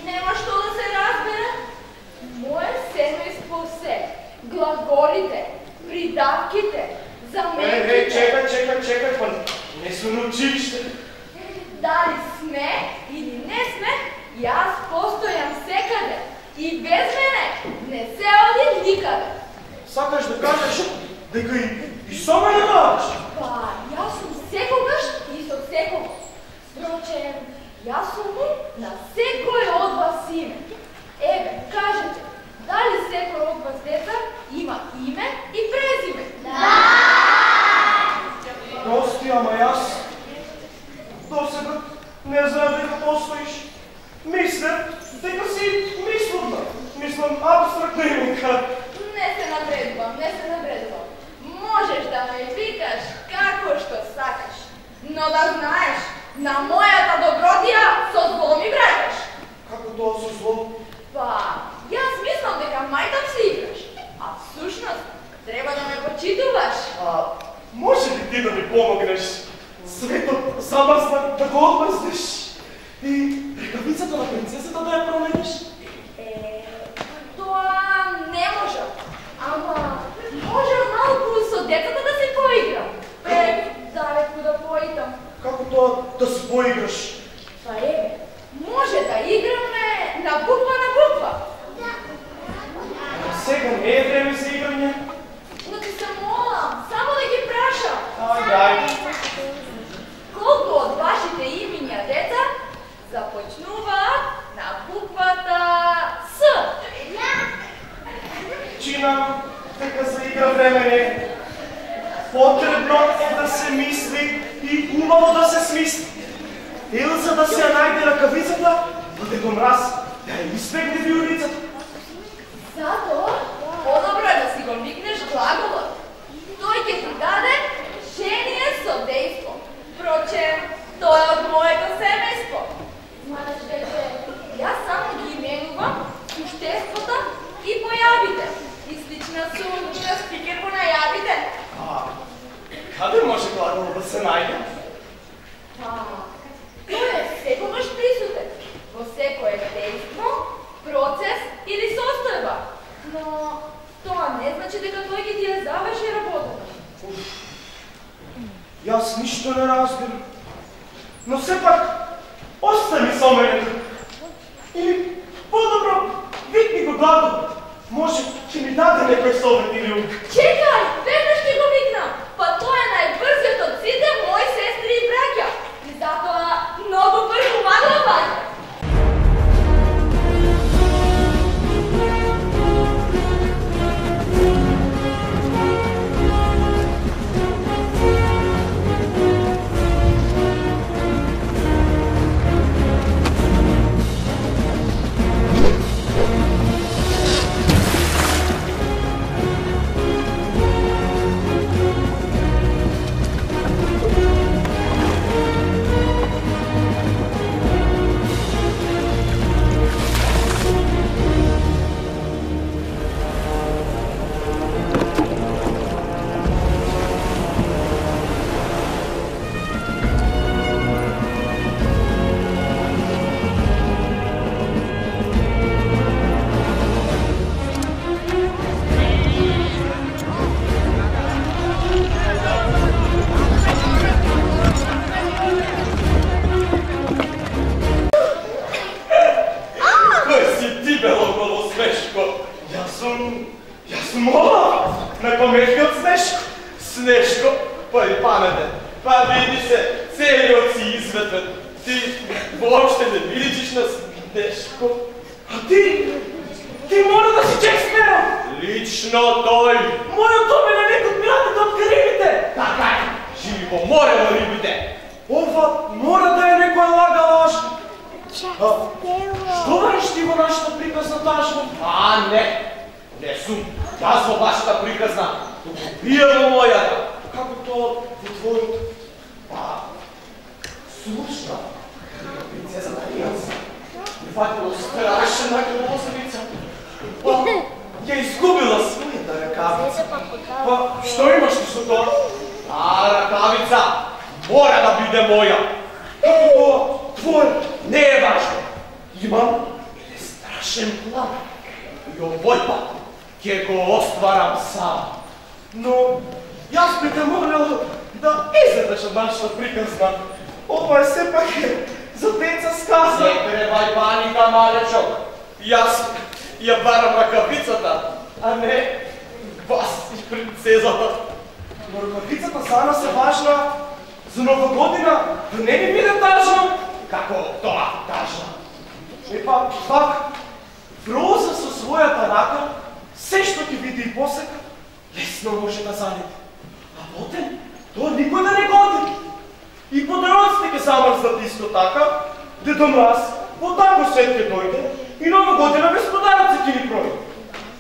Нема што да се разбере. Моје семејство се глаголите придавките, заменките. Чекай, па не сме на училище. Дали сме или не сме, јас постојам секаде и без мене не се оди никаде. Сакаш да кажеш дека и со мене даваш? Па, јас сум секогаш и со секого. Впрочем, јас сум на секој од вас име. Еве, кажете, дали секој од вас деца има име и презиме? Да! Прости, ама јас досега не знам дека постоиш. Мислам дека си мисловна. Мислам абстрактна именка. Не се набредувам. Можеш да ме викаш како што сакаш. Но да знаеш, на мојата добротија со зло ми браќаш. Како тоа со зло? Па, јас мислам дека мајтам си играш. А всушност, треба да ме почитуваш. Може ли ти да ми помогнеш? Светот замрзна да го отмрзнеш и рекавицата на принцесата да ја промениш? Тоа не можам. Ама, можам малку со децата да се поиграм. Далеку да поитам. Како тоа да се поиграш? Па еве, може да играме на буква. Сега не е време за играње. Но ти се молам, само да ги прашам. Ајде. Колку од вашите имиња деца започнуваат на буквата С? Чинам дека за игра време не. Потребно е да се мисли и убаво да се смисли. Елза да се ја најде ракавицата, да Дедо Мраз да ја избегне виолицата. Затоа, подобро е да си го викнеш глаголот. Тој ќе ти даде решение со дејство. Впрочем, тоа е од моето семејство. Знаеш дека јас само ги именувам суштеството и појавите. И слична сум на спикер по најавите. Каде може глаголот да се најде? Тој е секогаш присутен во секое дејство, процес или состојба. Но тоа не значи дека тој ќе ти ја заврши работата. Јас ништо не разбирам. Но сепак, остани со мене. Или подобро, викни го глаголот. Може ќе ми даде некој совет или ук. Чекај, веднаш ќе го викнам. Па тоа е најбрзиот од сите мои сестри и браќа. И затоа многу брзо магла ваѓа. Но јас би те молел да изгледаш од нашата приказна. Ова е сепак за деца сказа. Не требај паника, малечок. Јас ја барам ракавицата, а не вас и принцезата. Но ракавицата за нас е важна за нова година, да не ни биде тажна. Како тоа тажна? Епа, пак, Роза со својата рака, се што ќе види и посека, лесно може да залети. А потем, тоа никој да не годи. И подароците ќе замрзнат исто така, Дедо Мраз, по тако свет ќе дојде и нова година без подароци ќе ни пројде.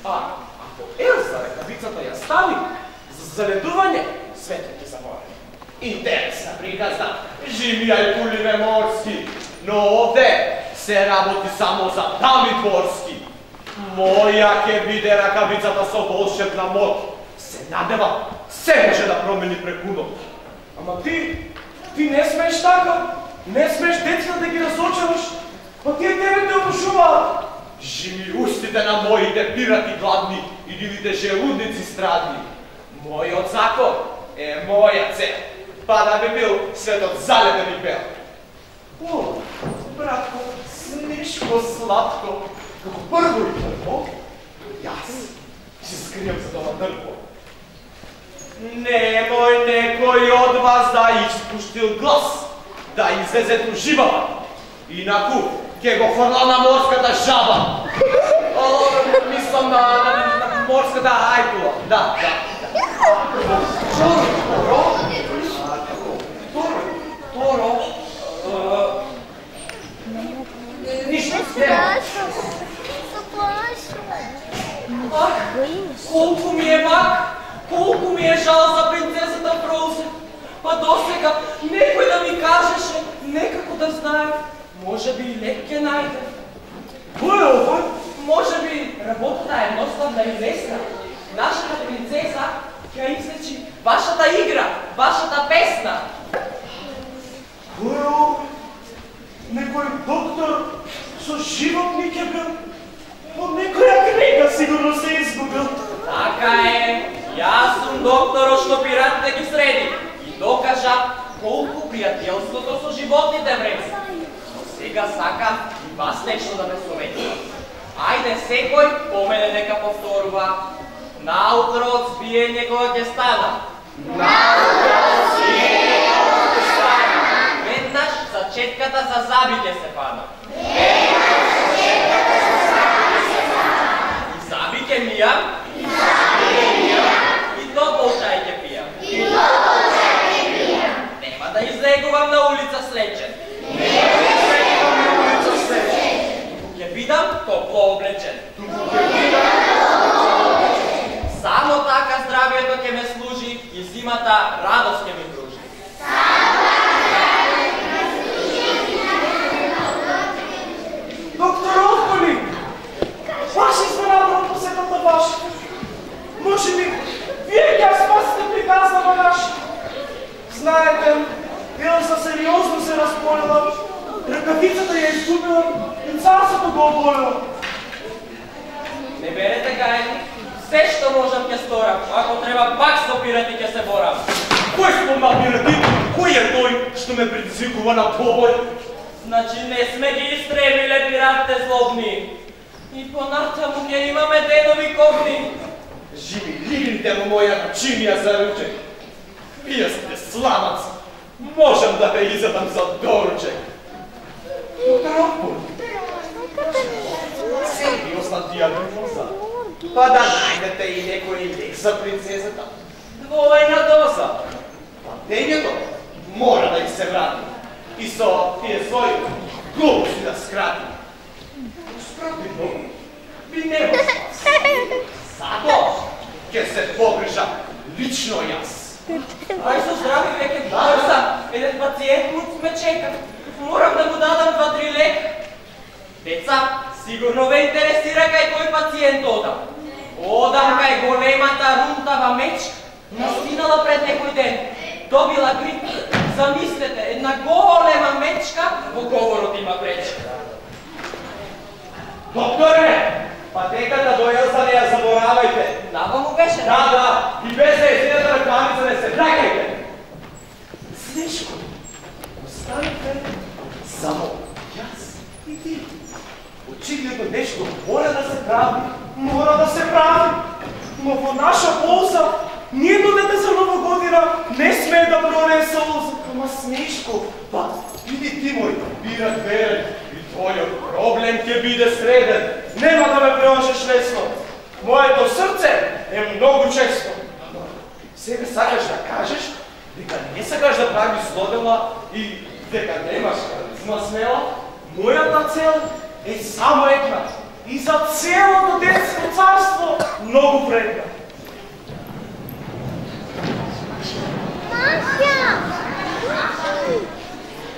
А ако Елза ракавицата ја стави за заледување, светот ќе заборави. Интересна приказна. Живија и кулиме морски, но овде се работи само за дами дворски. Моја ќе биде ракавицата со волшебна моќ. Се надевам, се може да промени преку ноќ. Ама ти не смееш така, не смееш децата да ги разочараш, па тие тебе те обушуваат. Жими устите на моите пирати гладни и дивите желудници страдни. Мојот закон е моја цел, па да би бил светот заледен и бел. О, братко, снишко сладко, како прво и прво, јас ќе скријам за тоа дрво. Немој некој од вас да испуштил глас, да излезе уживава, инаку ќе го фрла на морската жаба. Мислам на морската ајкула, да. Торо, ништо стема. Колку ми е жал за принцесата Фроузен. Па досега некој да ми кажеше, некако да знае, може би и лек ќе најде. Кој е овој? Може би работата е едноставна и лесна. Нашата принцеса ќе излечи вашата игра, вашата песна. Кој е овој? Некој доктор со животник е бил? Од некоја книга сигурно се изгубил. Така е. Јас сум докторот што пиратите ги среди и докажа колку пријателството со животните вреди. Но сега сакам и вас нешто да ме совети. Ајде секој помене дека повторува. Наутро од спиење кога ќе стана. Наутро од спиење кога ќе стана. Веднаш за четката за заби ќе се пана. Веднаш за четката за заби ќе се пана. И заби ќе мијам. Топол чај ќе пијам. Нема да излегувам на улица слечен. Ќе бидам топло облечен. Само така здравието ќе ме служи и зимата радост ќе ми дружи. Доктор Овколи! Баш изненадам от посетата ваша. Може би вие ќе спасите приказната наша. Знаете, Елза сериозно се разполила, ръкавицата ја изгубила и царството го оболила. Не берете гајни, се што можам ќе сторам, ако треба пак со пирати ќе се борам. Кој спомнал пирати? Кој е тој што ме предизвикува на побој? Значи не сме ги истребиле пиратите злобни. И понатаму ќе имаме денови копни. Живи лилите во моја начинија за ручек. Вие сте сламац. Можам да ве изедам за доручек. Доктор Овколи, сериозна диагноза. Па да најдете и некој лек за принцесата. Двојна доза. Патењето мора да и се врати. И со тие своји глупости да скрати. Спротивно, ви нема спас. Зато ќе се погрижам лично јас. Ај со здрави веќе бърза, еден пациент муц ме чека. Морам да му дадам 2-3 лека. Деца, сигурно ве интересира кај кој пациент одам. Одам кај големата рунтава мечка, настинала пред некој ден. Добила грип. Замислете, една голема мечка во говорот има пречка. Докторе, патеката до Елза не ја заборавајте. Нава му беше? Да, и без нещо мора да се прави, мора да се прави. Но во наша полза, ниједно дете за Нова година не смее да пронесе лоза. Ама смешко, па иди ти мој бират верен и твојот проблем ќе биде среден. Нема да ме преложиш лесно. Моето срце е многу често. Сега сакаш да кажеш дека не сакаш да правиш злодела и дека немаш харизма смела? Мојата цел е само една и за целото детско царство многу вредна. Маша!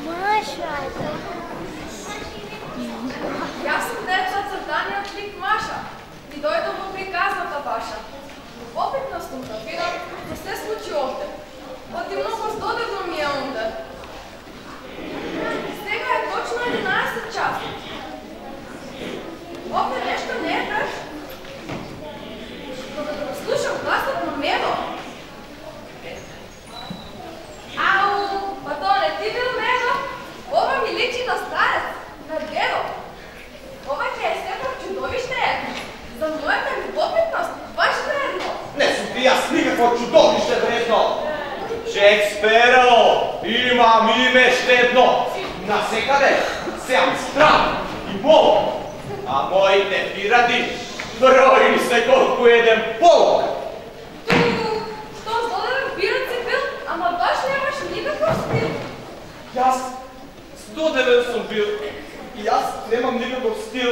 Маша! Јас сум деца цртаниот лик Маша и дојдов во приказната ваша. Опитна сум да видам што се случи овде. Оти многу здодевно ми е онде. Сега е точно 11 часа. Овде нешто не е преш. Додека да слушам гласот на Медо. Ау, па тоа не ти бил Медо? Ова ми личи на старец, на дедо. Ова ќе е сепак чудовиште е. За мојата любопитност баш вредно. Не сум ти јас никакво чудовиште вредно. Шекспиро, имам име штедно. Насекаде сеам страх и бол. А моите пиради брои се колку еден полк. Што злодевен пират си бил, ама баш немаш никаков стил. Јас здодевен сум бил и јас немам никаков стил.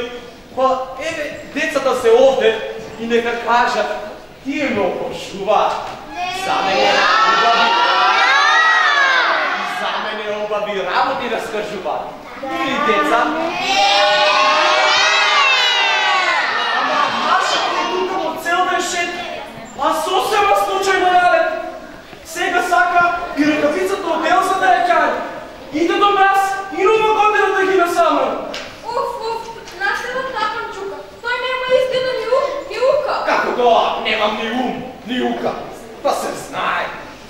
Па еве децата се овде и нека кажат тие ме опошуваат. За мене обави работи раскажуваат. Или деца? Ама Маша е тука во цел ден шет, а сосема случајно јавен. Сега сака и рукавицата од Елза да ја кај. Иде до нас и Нова година да ги насамам. Уф, нашиот тапан чука. Тој нема изгледа ни ука. Како тоа? Немам ни ум, ни ука. Па се знае.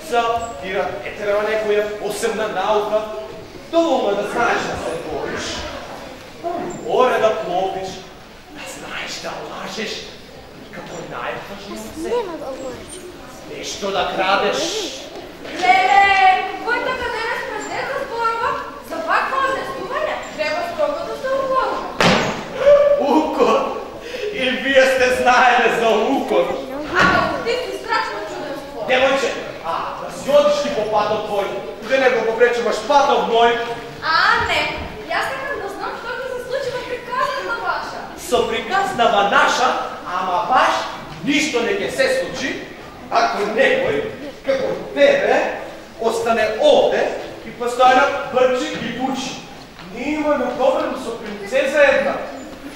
За пират е треба некоја посебна наука. Доволно е да знаеш да се бориш. Море да пловиш, да знаеш да лажеш. И како најважно се. Нема да говориш. Нешто да крадеш. Леле, кој така денес пред деца зборува? За вакво однесување треба строго да се уговорува. Укот! И вие сте знаеле за укот. Ти си страшно чуденство. Девојче, да си одиш ти по патот твој, да не го попречуваш патот мој. Не, јас сакам да знам што ќе се случи во приказната ваша. Со приказнава наша, ама баш ништо не ќе се случи, ако некој, како тебе, остане овде и постојано брчи и бучи. Ние имаме проблем со принцеза една,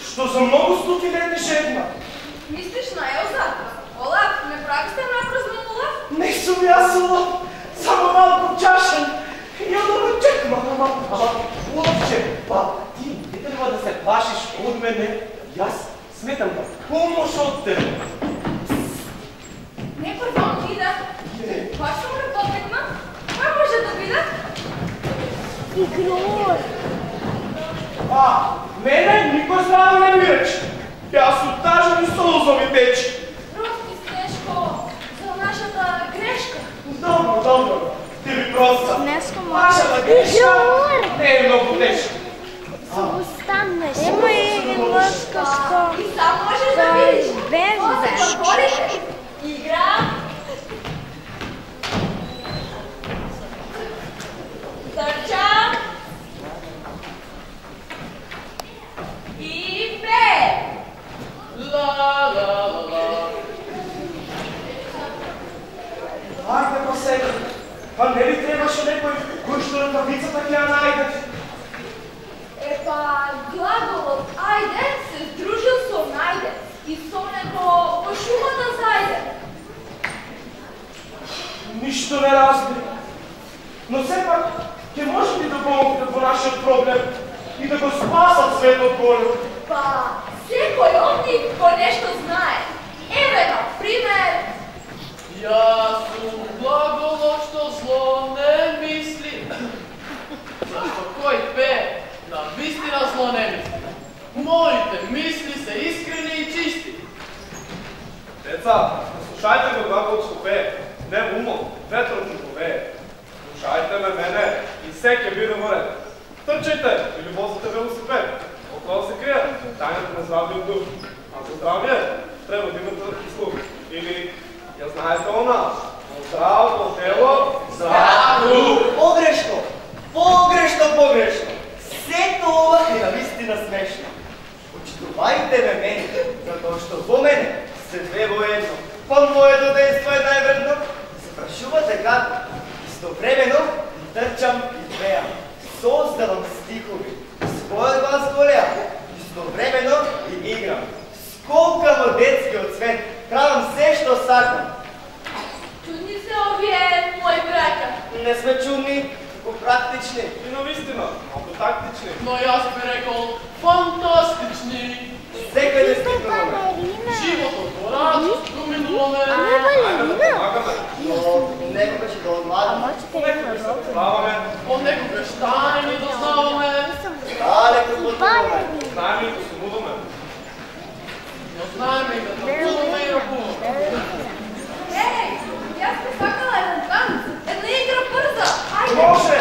што за многу стотини лети жедна. Мислиш на Елза? Олаф, не прави сте напразно Олаф? Не сум јас Олаф, само малку чашен. Ја да ме чекма, ама Олафче, па ти не треба да се плашиш од мене, јас сметам да помош од тебе. Некој вам иде? Баш сум любопитна. Кој може да биде? Игрор! Мене никој здраво не ми рече. Јас сум тажен и солзо ми тече. Прости, Снешко, за нашата грешка. Добро, ти ми проста. Снешко, Вашата грешка не е многу тешка. Останеш. Има и лъскашко. И сам можеш да видиш. Без После подходите. Игра. Трчам. И пе. Ла. Ајде па сега, па не ли требаше некој кој што рукавицата ќе ја најде? Епа, глаголот ајде се здружил со најде и со него по шумата зајде. Ништо не разбира. Но сепак, ќе може ли да помогнат во нашиот проблем и да го спасат светот голем? Па, секој од нив кој нешто знае. Еве, на пример, Јас сум глаголот што зло не мисли. Зашто кој пе, на вистина зло не мисли. Моите мисли Деца, слушайте го глаголчко пее, не умом, ветрото повее. Слушайте ме мене и всеки би наморен. Търчайте или возите велосипед. Около се крие тайната на здравия дух. А за здравие трябва да имате услуг. Или, я знаете она, здраво тело, здрав дух. Погрешно! Погрешно! Все това е наистина смешно. Почитувайте ме мене, zato što по мене се две воедно. По моето действо е най-вредно да се прашувате како. Истовремено търчам и пеям. Создавам стихови. Своят глас голям. Истовремено и играм. Сколкам от детскиот свет. Правам все, що сакам. Чудни се овие, мои браќа. Не сме чудни, но практични. И наистина, малко тактични. Но аз би рекол фантастични. Всекъде стигнуваме. Животот го радост го минуваме. Айде да помагаме. Но некогаш да отмагаме. Нека да се познаваме. Понекогаш тайни дознаваме. Далеко пътуваме. Знаем ли да се мудаме? Но знаем и да тъпуваме и ръбуваме. Ей, јас би сакала еден танц, една игра брза. Ајде. Може!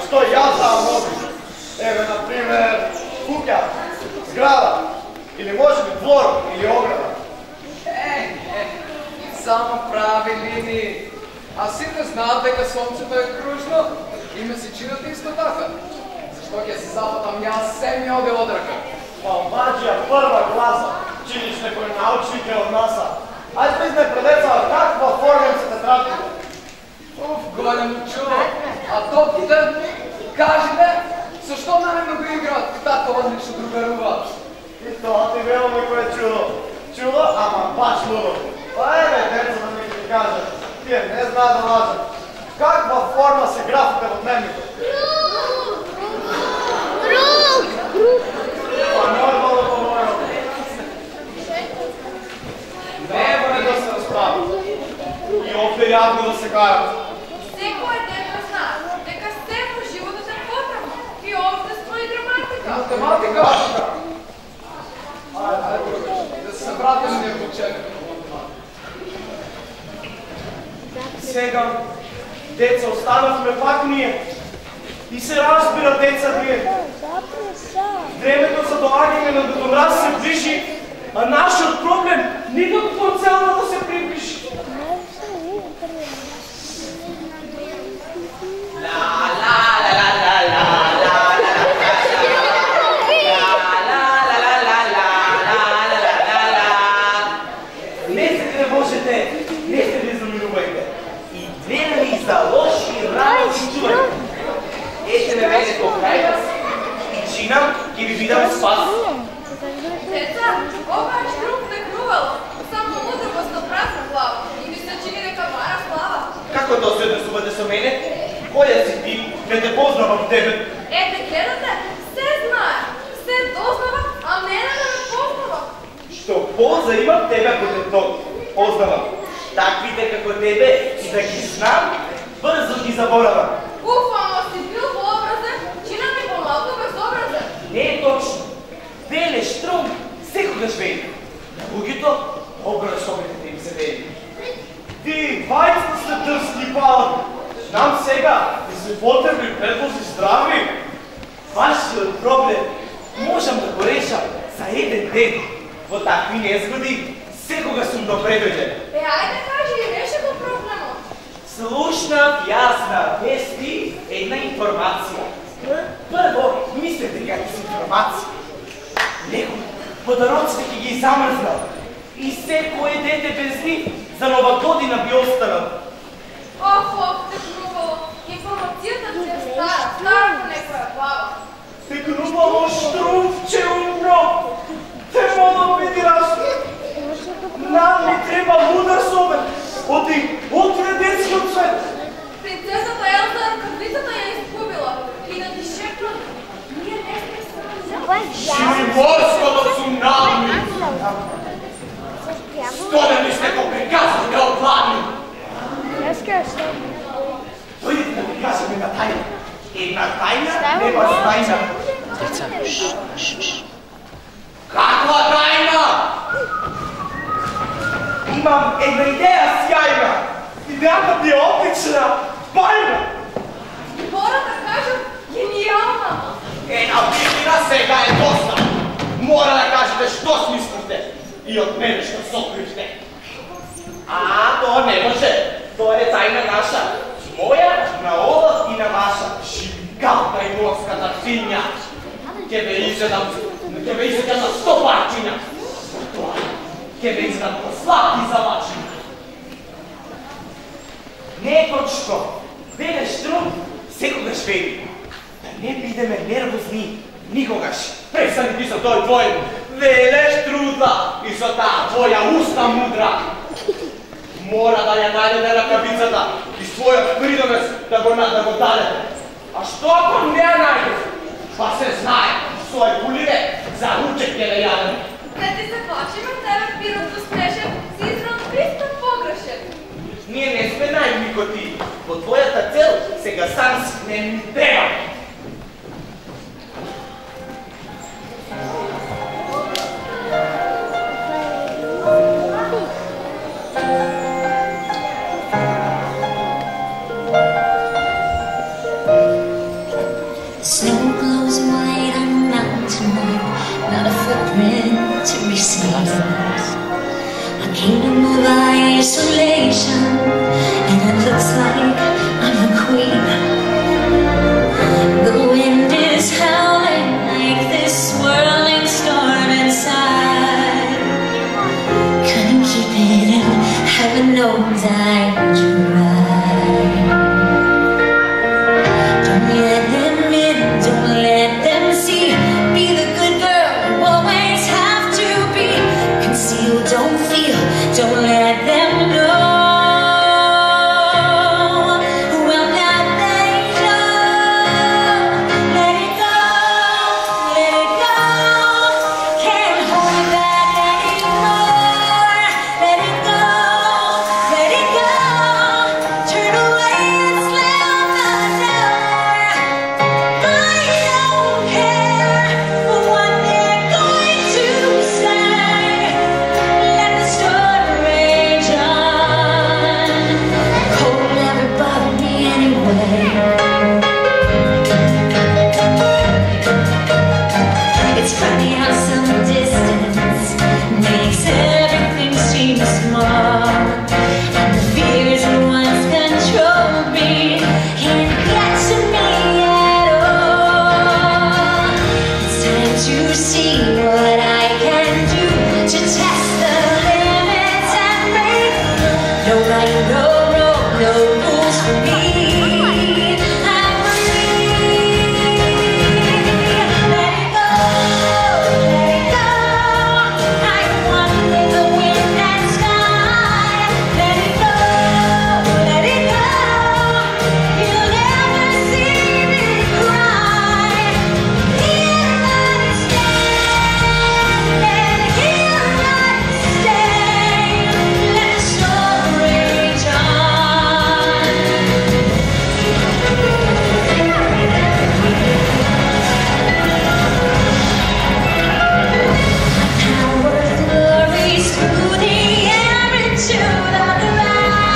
što ja znam obično. Evo, na primjer, kuća, zgrada, ili može biti dvor ili ograda. Само прави линии. А сите знаат дека сонцето е кружно и месечината исто така. Зашто ќе се запатам јас се ми оде од рака. Па обаđa prva klasa, činiš nekoj naučnike od nasa. Aj prizne predecava kakva formem se te trati. Уф, големо чудо. А топките, кажете, зашто најмногу играат и така одлично другаруваат? И тоа ти вело некое чудо. Чудо, ама баш лудо. Па еве, деца да ми ти кажа, тие не знаат да лажат. Каква форма се графите во дневникот? Па нормално по-нормално. Не може да се расправи. И овде јавно да се кажат. Секој дете знае дека се во животот е потребно и обштество и граматика. Математика? Да се вратиме на обучението. Сега, деца, останавме пак ние. И се разбира, деца, вие. Времето за доаѓање на Дедо Мраз се ближи, а нашиот проблем никако целно да се приближи. Не се тревожете, не се дезаминувајте. И гледали за лоши работи чувајте. Ете ме мене по крај вас и чинам ќе ви бидам спас. Деца, ова штрук текнувало, само мудровост од празна глава и ми се чини дека бара слава. Како тоа се однесувате со мене? Која си ти? Не те познавам тебе. Ете, гледате, се знае, се дознава, а мене не ме познава. Што полза имам тебе ако те познавам? Таквите како тебе и да ги знам, брзо ги заборавам. Уф, ама си бил вообразен, чина ми помалку безобразен. Не е точно. Веле Штрум секогаш вели. На луѓето обрашовите им се вели. Ти, вајцата сте дрски и палави. Знам сега, и се потребни предлози здрави. Вашиот проблем можам да го решам за еден ден. Во такви незгоди секога сум добре дојден. Ајде кажи и реши го проблемот. Слушнав јас на вести една информација. Прво, мислете дека е информација. Некој подароците ќе ги замрзнал и секое дете без нив за нова година би останал. Ох, текнувало, информацијата ти е стара како некоја баба. Текнувало Штрумче умро. Те модам види раstu. Нам ни треба мудар собен. Оди, отвре детскиот свет. Принцесата Елза ръкавицата я изгубила и да ти шепна, ние не сме Морското цунами! Студени сте го приказвате от гладни! Дојдете да ви кажем една тајна. Една тајна нема тајна. Каква тајна? Имам една идеја сјајна. Идејата ти е отлична. Бајна. Мора да кажем гениална. Една битина сега е доста! Мора да кажете што смислите и од мене што сокривте. Тоа не може. Тоа е тајна наша. Моја, на Олаф и на Маша. Живикалта и морската свиња. Ке ве изедам на 100 парчиња. Тоа ке ве изедам по сладки завачиња. Не е точно. Веле Штрум секогаш вели. Да не бидеме нервозни никогаш. Престани ти со тој твој велеш трудна и со таа твоја уста мудра. Мора да ја најдете ракавицата и својот придомес да го дадете. А што ако не ја најдете? Па се знае, свој пуливе за ручек ќе да јадеме. Да ти се плашиме тебе, пирот успешен, си изран 300 погрешен. Ние не сме наивни ко ти. Во твојата цел сега сам си не ни треба. isolation, and it looks like I'm the queen. The wind is howling like this swirling storm inside. Couldn't keep it in, heaven knows I tried. Don't let them in, don't let them see. Be the good girl you always have to be. Conceal, don't feel, don't let them know. Well, now they know. Let it go, let it go. Can't hold it back anymore. Let it go, let it go. Turn away and slam the door. I don't care what they're going to say. Let the storm rage on. Cold never bothered me anyway. It's funny how some distance makes everything seem small. And the fears that once controlled me can't get to me at all. It's time to see what I can do to test the limits and break. No right, no wrong, no rules for me. I'm free. Let it go, let it go. I'm one with the wind and sky. Let it go, let it go. You'll never see me cry. Here I stand, and here I stay. Let the storm rage on. Power flurries through the air into the ground.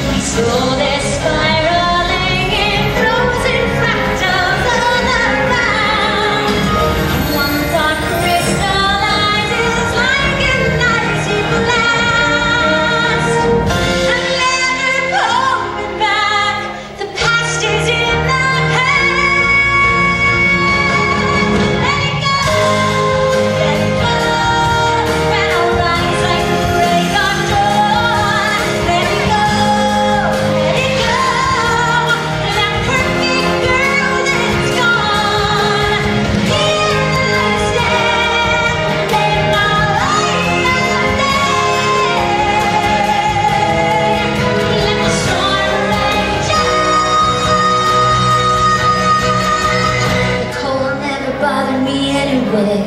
We saw this spiraling in frozen fractals on the ground. One thought crystallizes like an icy blast. I'm never going back. The past is in the past. Let it go, let it go. When I rise like the break of dawn. Let it go, let it go. That perfect girl that's gone. Here I stand, laying my life out there. Let the storm rage on. The cold never bothered me anyway.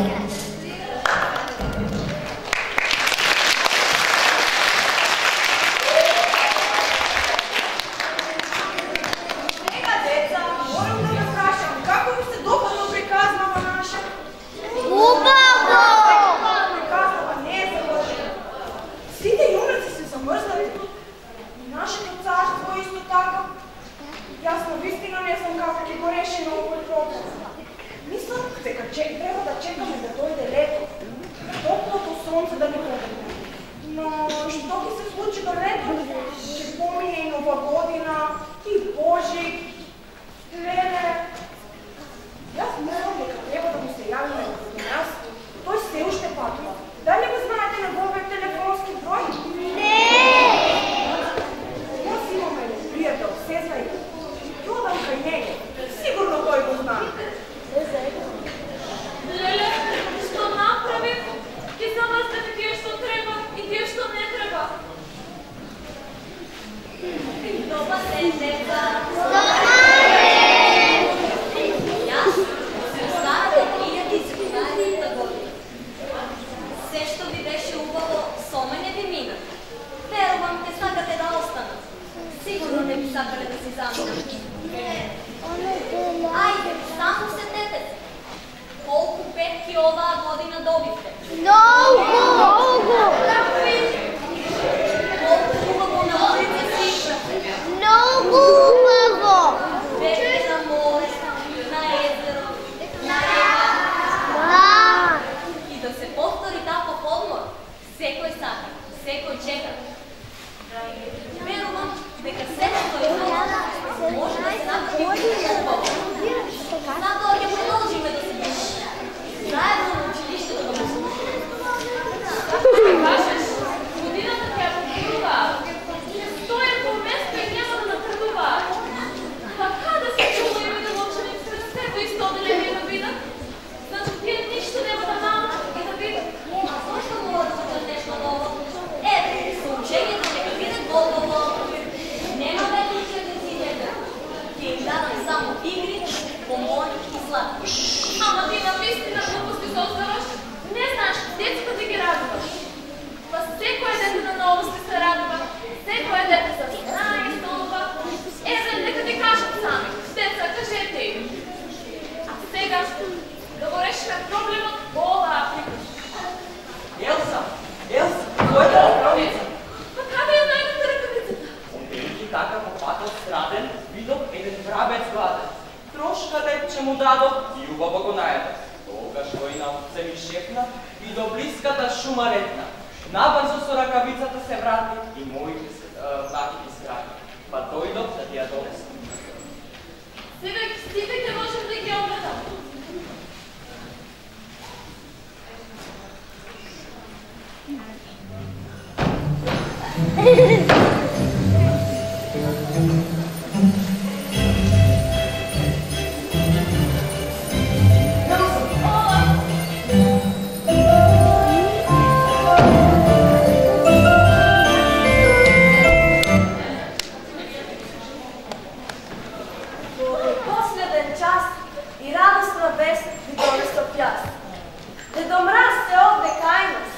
Neka deca, moram da vas prašam, kako mi se dopadlo prikazava naša? Ubavo! Prikazava nezavršena. Svi te junaci se zamrzali. I naše carstvo isto tako. Jasno, istina ne znam kako je gorešeno ovoj problem. Mislim, treba da čekamo da dojde leto. Toplo to sonce da ne hodimo. No, što bi se slučilo leto? Će pominje i Nova godina, i Božić, Lene. Ja znam neka treba da mu se javimo do nas. To je sve ušte patila. Da li ga znate na govor telefonski broj? Ne! Jaz imam jedan prijatelj, seznaj. Jodanka i njega. Sigurno koji go zna. Lele, što napravim? Ti za vas da ti što treba i ti što ne treba. No, отделение да видят? Значи тие нищо няма да научат и да видят. А защо мога да учат нещо ново? Ето, с учението нека видят Бобово. Нема да учениците. Ти им дадам само игри, помои и сладки. Ама ти наистина глупости создаваш. Не знаеш, децата ти ги радуваш. Па секое дете на новости се радува. Секое дете се знае и столва. Еве, нека ти кажат сами. Деца, кажете им. А сега да го решим проблемът по оваа приказка. Елса, кой е да ръкавица? Па каде е најдете ръкавицата? Отделики така попатал страден, видов еден врабец гладен. Трошка лепче му дадох и убаво го наедох. Тогаш той на овце ми шепна и до близката шума ретна. Набързо со ръкавицата се врати и моите враки изграти. Па дойдох да ти я донесам. Сега стигайте, можем да ги огледам. Последен час и радостна вест ви донесох јас. Дедо Мраз се овде кај нас.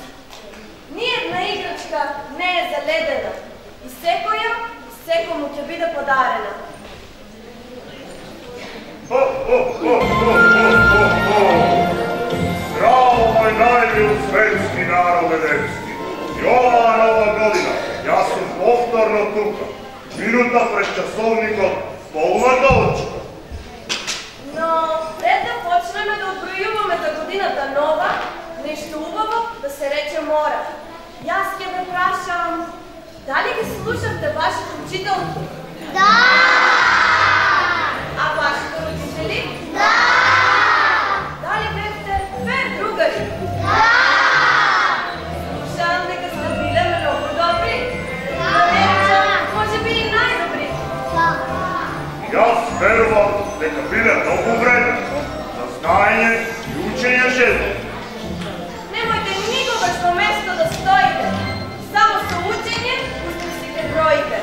Ниедна играчка не е заледена и секоја секому ќе биде подарена. Здраво, мој најлюб светски народе детски. И ова нова година, јас сум повторно тука. Минута пред часовникот, полна долчка. Но пред да почнеме да обројуваме за годината нова, нешто убаво да се рече мора. Јас ќе ве прашам, дали ги слушавте вашите учителки? Да! А вашите родители? Да! Дали бевте вер другари? Да! Слушам дека сте биле многу добри. Да речам, може би и најдобри. Јас верувам дека биле многу вредни за знаење и учење жезло. Немојте никогаш на место да стоите. Само со учење успесите броите.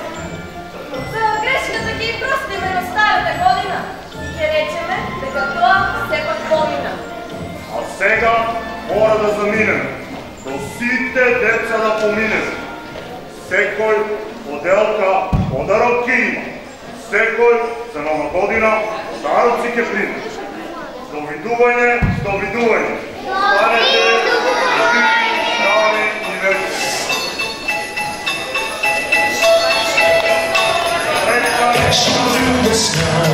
За грешката ги простиме на старата година и ќе речеме дека тоа сепак помина. А сега мора да заминеме. До сите деца да поминеме. Секој поделка подарок ќе има. Секој за нова година подароци ќе приме. Довидување, довидување. Станете живи, здрави и вечни. Dashing through the snow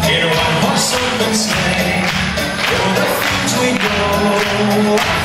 in a one-horse open sleigh. Over the fields we go.